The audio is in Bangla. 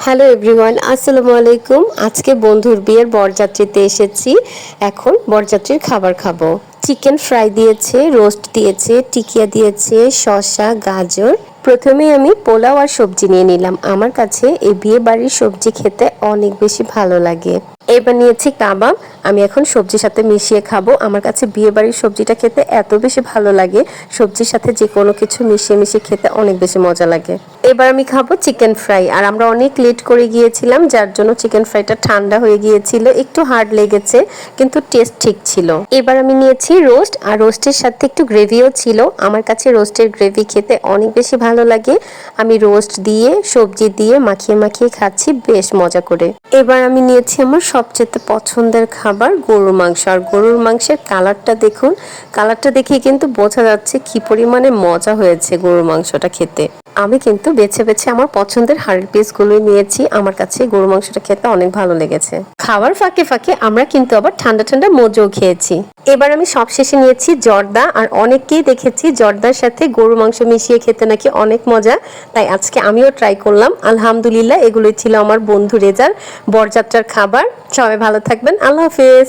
হ্যালো এভরিওয়ান, আসসালামু আলাইকুম। আজকে বন্ধুর বিয়ের বরযাত্রীতে এসেছি। এখন বরযাত্রীর খাবার খাবো। চিকেন ফ্রাই দিয়েছে, রোস্ট দিয়েছে, টিকিয়া দিয়েছে, শসা, গাজর। প্রথমে আমি পোলাও আর সবজি নিয়ে নিলাম। আমার কাছে এই বিয়ে বাড়ির সবজি খেতে অনেক বেশি ভালো লাগে। এবার নিয়েছি কাবাব। আমি এখন সবজির সাথে মিশিয়ে খাবো। আমার কাছে বিয়ে বাড়ির সবজিটা খেতে এত বেশি ভালো লাগে, সবজির সাথে যে কোনো কিছু মিশিয়ে মিশিয়ে খেতে অনেক বেশি মজা লাগে। এবার আমি খাবো চিকেন ফ্রাই। আর আমরা অনেক লেট করে গিয়েছিলাম, যার জন্য চিকেন ফ্রাইটা ঠান্ডা হয়ে গিয়েছিল, একটু হার্ড লেগেছে, কিন্তু টেস্ট ঠিক ছিল। এবার আমি নিয়েছি রোস্ট, আর রোস্টের সাথে একটু গ্রেভিও ছিল। আমার কাছে রোস্টের গ্রেভি খেতে অনেক বেশি ভালো লাগে। আমি রোস্ট দিয়ে সবজি দিয়ে মাখিয়ে মাখিয়ে খাচ্ছি বেশ মজা করে। এবার আমি নিয়েছি আমার সবচেয়ে পছন্দের খাবার গরুর মাংস। আর গরুর মাংসের কালারটা দেখুন, কালারটা দেখে কিন্তু বোঝা যাচ্ছে কি পরিমাণে মজা হয়েছে গরুর মাংসটা খেতে। আমি কিন্তু বেছে বেছে আমার পছন্দের হাড়ের পিসগুলোই নিয়েছি। আমার কাছে গরুর মাংসটা খেতে অনেক ভালো লেগেছে। খাওয়ার ফাঁকে ফাঁকে আমরা কিন্তু আবার ঠান্ডা ঠান্ডা মোজো খেয়েছি। এবার আমি সবশেষে নিয়েছি জর্দা। আর অনেককেই দেখেছি জর্দার সাথে গরুর মাংস মিশিয়ে খেতে নাকি অনেক মজা, তাই আজকে আমিও ট্রাই করলাম। আলহামদুলিল্লাহ, এগুলোই ছিল আমার বন্ধু রেজার বরযাত্রার খাবার। সবাই ভালো থাকবেন, আল্লাহ হাফেজ।